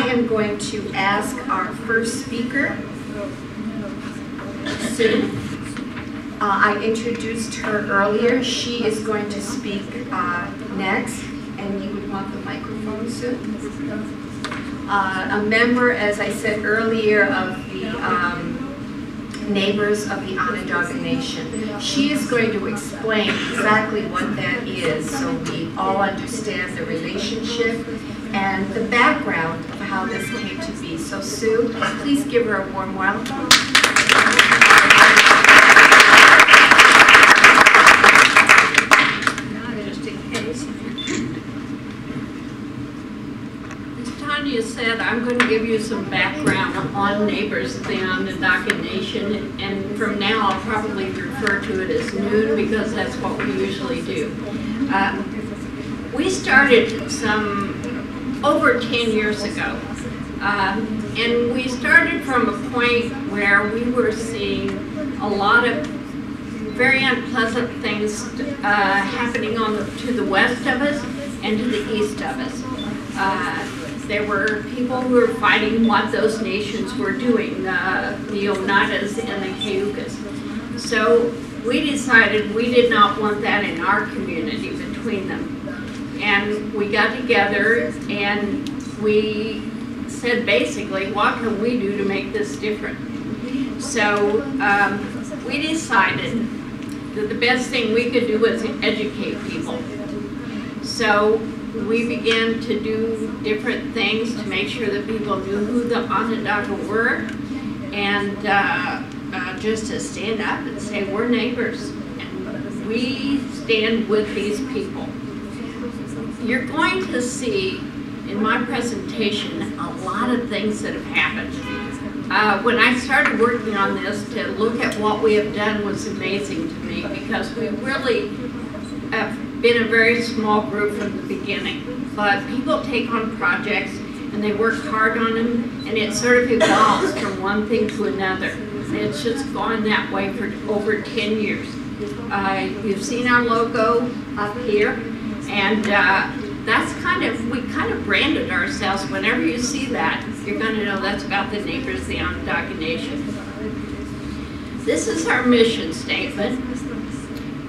I am going to ask our first speaker, Sue. I introduced her earlier. She is going to speak next, and you would want the microphone, Sue. A member, as I said earlier, of the neighbors of the Onondaga Nation. She is going to explain exactly what that is so we all understand the relationship and the background of how this came to be. So Sue, please give her a warm welcome. Just in case. As Tanya said, I'm going to give you some background on neighbors of the Onondaga Nation, and from now I'll probably refer to it as noon because that's what we usually do. We started over 10 years ago, and we started from a point where we were seeing a lot of very unpleasant things happening to the west of us and to the east of us. There were people who were fighting what those nations were doing, the Oneidas and the Cayugas. So we decided we did not want that in our community between them. And we got together and we said basically, what can we do to make this different? So we decided that the best thing we could do was educate people. So we began to do different things to make sure that people knew who the Onondaga were, and just to stand up and say we're neighbors and we stand with these people. You're going to see in my presentation a lot of things that have happened. When I started working on this, to look at what we have done was amazing to me because we really have been a very small group from the beginning. But people take on projects and they work hard on them, and it sort of evolves from one thing to another. And it's just gone that way for over 10 years. You've seen our logo up here, and that's we kind of branded ourselves. Whenever you see that, you're going to know that's about the neighbors of the Onondaga Nation. This is our mission statement,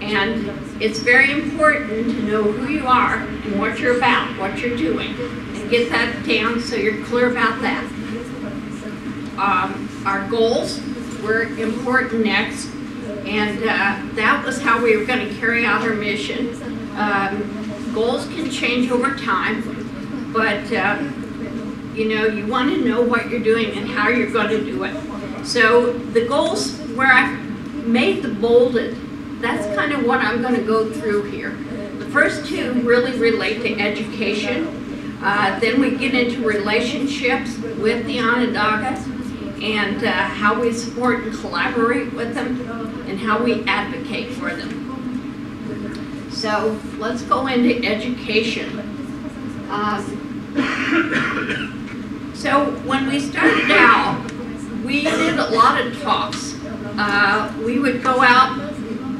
and it's very important to know who you are and what you're about, what you're doing, and get that down so you're clear about that. Our goals were important next, and that was how we were going to carry out our mission. Goals can change over time, but you know, you want to know what you're doing and how you're going to do it. So the goals where I made the bolded, that's kind of what I'm going to go through here. The first two really relate to education. Then we get into relationships with the Onondaga and how we support and collaborate with them and how we advocate for them. So let's go into education. So when we started out, we did a lot of talks. We would go out,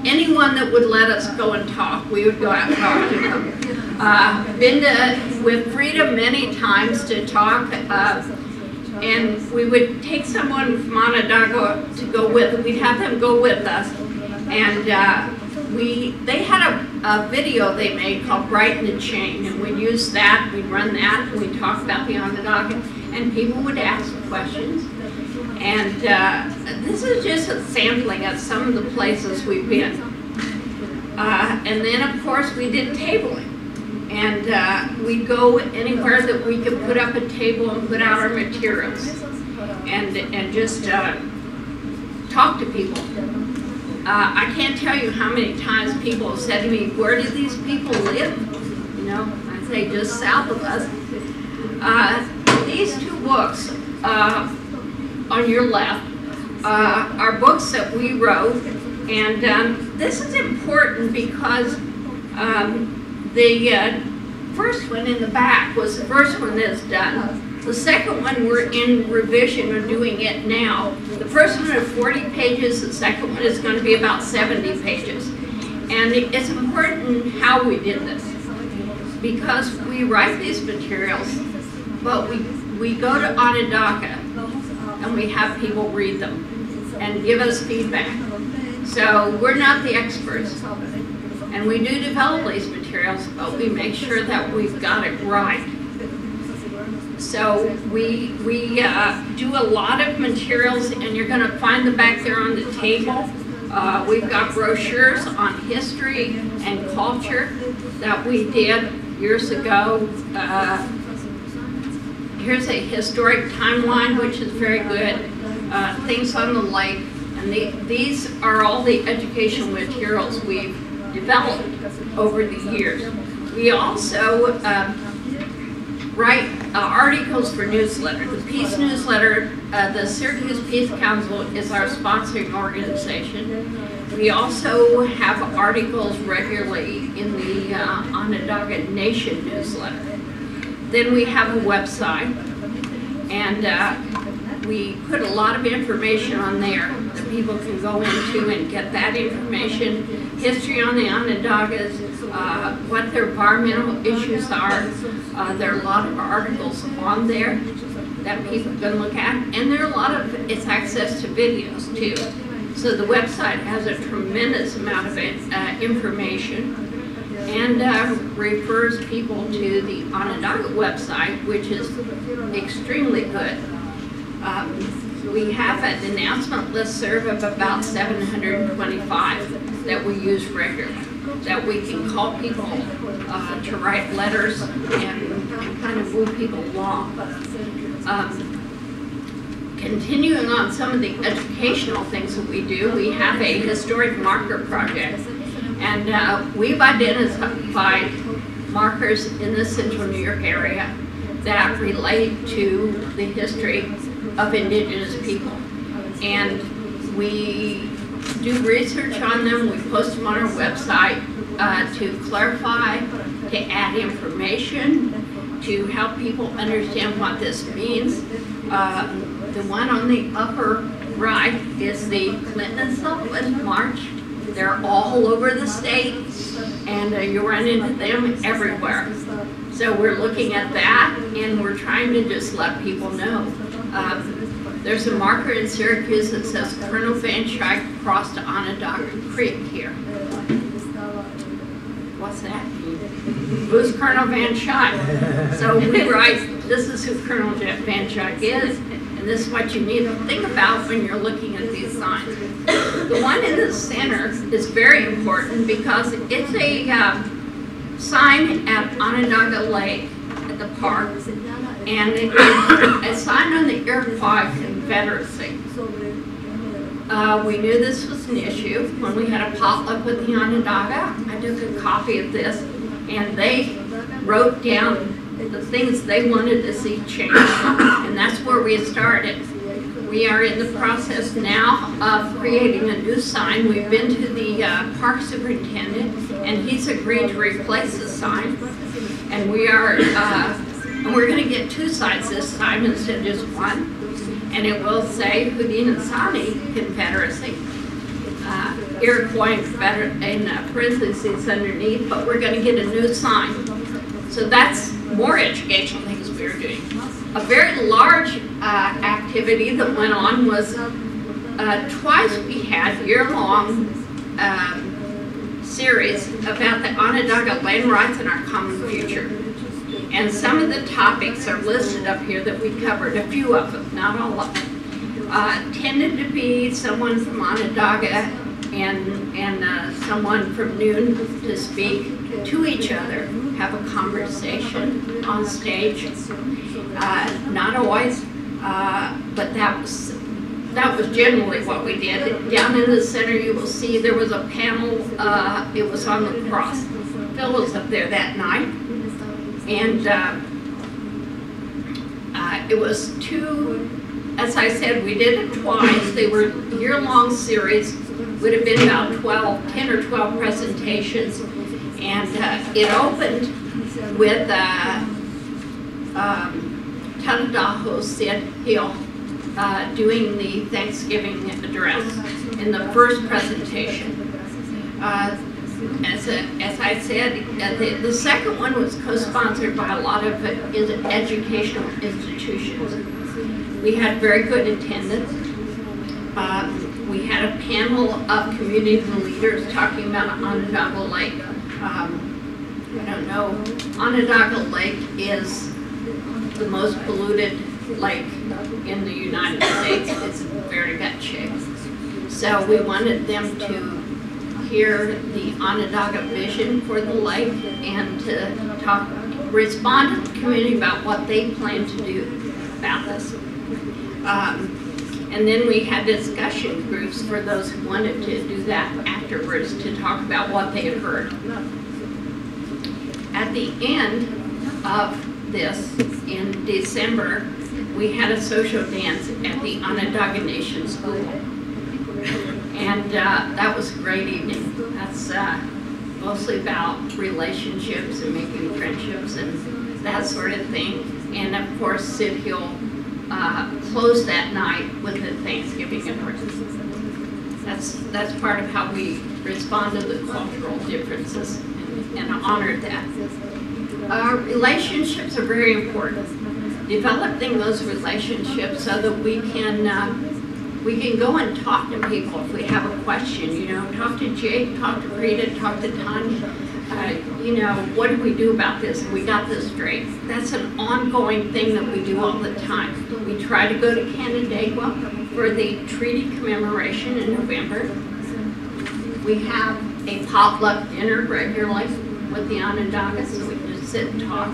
anyone that would let us go and talk, we would go out and talk to them. Been with Freedom many times to talk, and we would take someone from Onondaga to go with, we'd have them go with us, and they had a video they made called Brighten the Chain, and we'd use that, we'd run that, and we'd talk about the Onondaga, and people would ask questions. And this is just a sampling of some of the places we've been. And then, of course, we did tabling. And we'd go anywhere that we could put up a table and put out our materials and just talk to people. I can't tell you how many times people have said to me, where do these people live? You know, I say just south of us. These two books on your left are books that we wrote, and this is important because the first one in the back was the first one that's done. The second one we're in revision, we're doing it now. The first one is 40 pages, the second one is going to be about 70 pages. And it's important how we did this, because we write these materials, but we we go to Onondaga and we have people read them and give us feedback. So we're not the experts, and we do develop these materials, but we make sure that we've got it right. So we do a lot of materials, and you're going to find them back there on the table. We've got brochures on history and culture that we did years ago. Here's a historic timeline, which is very good. Things on the lake, and these are all the educational materials we've developed over the years. We also write articles for newsletter. The Peace Newsletter, the Syracuse Peace Council is our sponsoring organization. We also have articles regularly in the Onondaga Nation newsletter. Then we have a website, and we put a lot of information on there that people can go into and get that information. History on the Onondagas, what their environmental issues are. There are a lot of articles on there that people can look at, and there are a lot of, it's access to videos too. So the website has a tremendous amount of information, and refers people to the Onondaga website, which is extremely good. We have an announcement listserv of about 725 that we use regularly, that we can call people to write letters and kind of move people along. Continuing on some of the educational things that we do, we have a historic marker project, and we've identified markers in the central New York area that relate to the history of Indigenous people. And we do research on them, we post them on our website to clarify, to add information, to help people understand what this means. The one on the upper right is the Clinton and Sullivan March. They're all over the state, and you run into them everywhere. So we're looking at that, and we're trying to just let people know. There's a marker in Syracuse that says Colonel Van Schaik crossed Onondaga Creek here. What's that mean? Who's Colonel Van Schaik? So we write, this is who Colonel Van Schaik is, and this is what you need to think about when you're looking at these signs. The one in the center is very important because it's a sign at Onondaga Lake at the park, and it's a sign on the Iroquois Confederacy. We knew this was an issue when we had a potluck with the Onondaga. I took a copy of this, and they wrote down the things they wanted to see changed, and that's where we started. We are in the process now of creating a new sign. We've been to the park superintendent, and he's agreed to replace the sign. And we're going to get two signs this time instead of just one. And it will say Haudenosaunee Confederacy, Iroquois in parentheses underneath, but we're going to get a new sign. So that's more educational things we're doing. A very large activity that went on was twice we had year-long series about the Onondaga land rights and our common future. And some of the topics are listed up here that we covered, a few of them, not all of them. Tended to be someone from Onondaga and someone from Noon to speak to each other, have a conversation on stage. Not always, but that was generally what we did. Down in the center you will see there was a panel, it was on the cross. Phil was up there that night, and it was two, as I said, we did it twice. They were year-long series, would have been about 10 or 12 presentations, and it opened with Tanadaho Sid Hill doing the Thanksgiving address in the first presentation. as I said, the second one was co-sponsored by a lot of educational institutions. We had very good attendance. We had a panel of community leaders talking about Onondaga Lake. I don't know, Onondaga Lake is the most polluted lake in the United States. It's in very bad shape. So we wanted them to hear the Onondaga vision for the lake and to respond to the community about what they plan to do about this. And then we had discussion groups for those who wanted to do that afterwards to talk about what they had heard. At the end of this, in December, we had a social dance at the Onondaga Nation school. And that was a great evening. That's mostly about relationships and making friendships and that sort of thing. And of course, Sid Hill closed that night with a Thanksgiving dinner. That's part of how we respond to the cultural differences and honor that. Relationships are very important. Developing those relationships so that we can go and talk to people if we have a question. You know, talk to Jake, talk to Rita, talk to Tanya. You know, what do we do about this? We got this straight. That's an ongoing thing that we do all the time. We try to go to Canandaigua for the treaty commemoration in November. We have a potluck dinner regularly with the Onondaga, so we just sit and talk.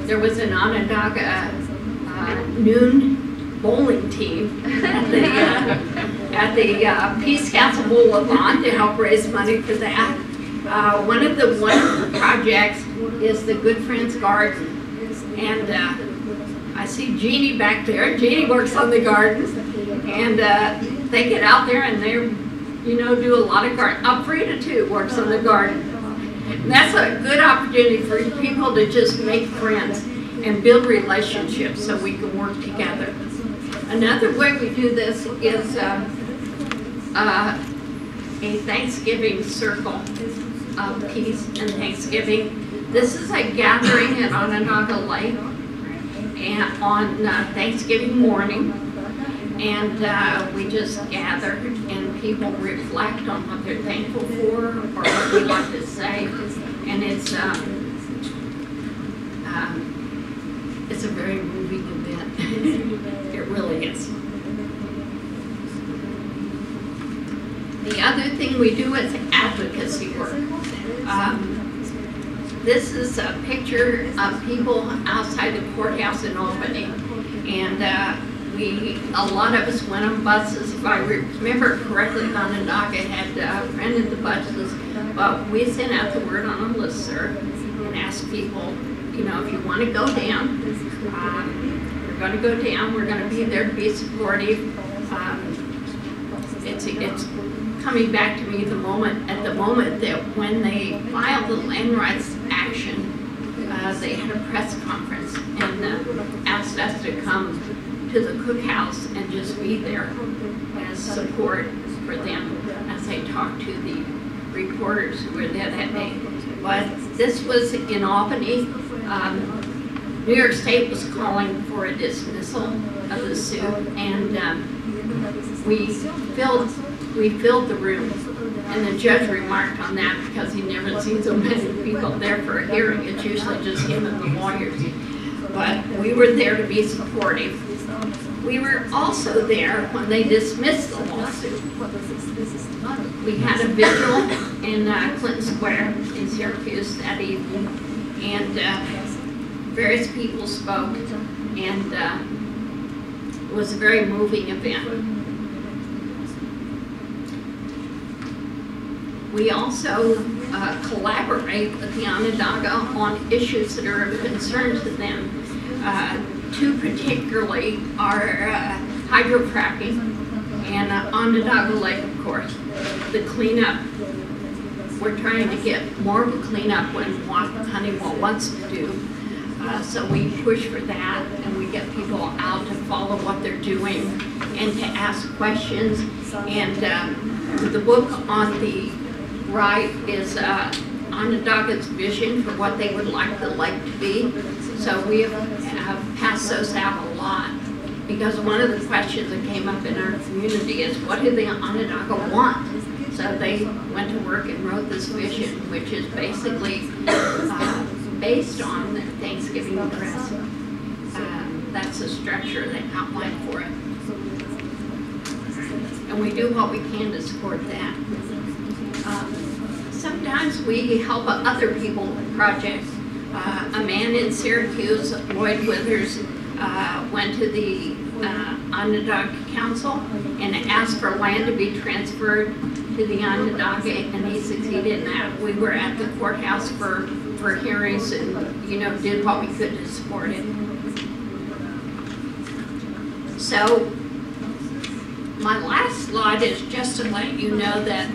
There was an Onondaga noon bowling team at the Peace Council Bowl-a-thon to help raise money for that. One of the wonderful projects is the Good Friends Garden, and I see Jeannie back there. Jeannie works on the garden, and they get out there and they, you know, do a lot of garden. Frida too works on the garden. And that's a good opportunity for people to just make friends and build relationships so we can work together. Another way we do this is a Thanksgiving circle of peace and Thanksgiving. This is a gathering at Onondaga Lake and on Thanksgiving morning, and we just gather and people reflect on what they're thankful for or what they want to say, and it's a very moving event. It really is. The other thing we do is advocacy work. This is a picture of people outside the courthouse in Albany, and a lot of us went on buses. If I remember correctly, Onondaga had rented the buses, but we sent out the word on a listserv and asked people, you know, if you want to go down, we're going to go down. We're going to be there to be supportive. It's coming back to me at the moment that when they filed the land rights action, they had a press conference and asked us to come to the cookhouse and just be there as support for them as they talked to the reporters who were there that day. But this was in Albany. New York State was calling for a dismissal of the suit, and we filled the room. And the judge remarked on that because he never seen so many people there for a hearing. It's usually just him and the lawyers. But we were there to be supportive. We were also there when they dismissed the lawsuit. We had a vigil in Clinton Square in Syracuse that evening, and various people spoke, and it was a very moving event. We also collaborate with the Onondaga on issues that are of concern to them. Two particularly are hydrofracking and Onondaga Lake, of course. The cleanup, we're trying to get more of a cleanup when Honeywell wants to do. So we push for that, and we get people out to follow what they're doing and to ask questions. And the book on the right is Onondaga's vision for what they would like the lake to be. So we have passed those out a lot, because one of the questions that came up in our community is, what do the Onondaga want? So they went to work and wrote this vision, which is basically based on their Thanksgiving address. That's the structure they outlined for it. And we do what we can to support that. Sometimes we help other people with projects. A man in Syracuse, Lloyd Withers, went to the Onondaga Council and asked for land to be transferred to the Onondaga, and he succeeded in that. We were at the courthouse for hearings and, you know, did what we could to support it. So my last slide is just to let you know that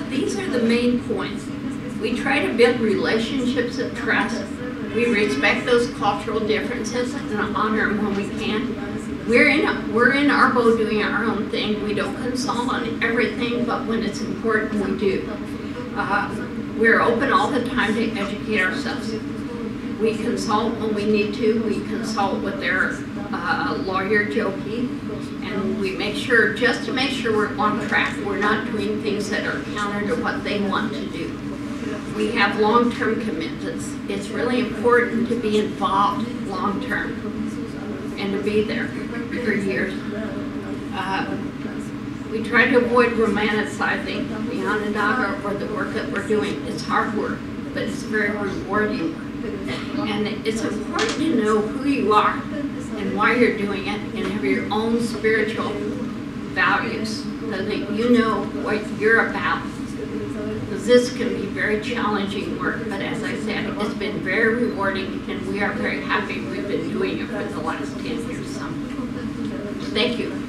these are the main points. We try to build relationships of trust. We respect those cultural differences and honor them when we can. We're in our boat doing our own thing. We don't consult on everything, but when it's important, we do. We're open all the time to educate ourselves. We consult when we need to. We consult with their lawyer, Joe Keith, and we make sure, just to make sure we're on track, we're not doing things that are counter to what they want to do. We have long-term commitments. It's really important to be involved long-term and to be there for years. We try to avoid romanticizing the Onondaga or the work that we're doing. It's hard work, but it's very rewarding work. And it's important to know who you are and why you're doing it, and have your own spiritual values so that you know what you're about. Because this can be very challenging work, but as I said, it's been very rewarding, and we are very happy we've been doing it for the last 10 years. Thank you.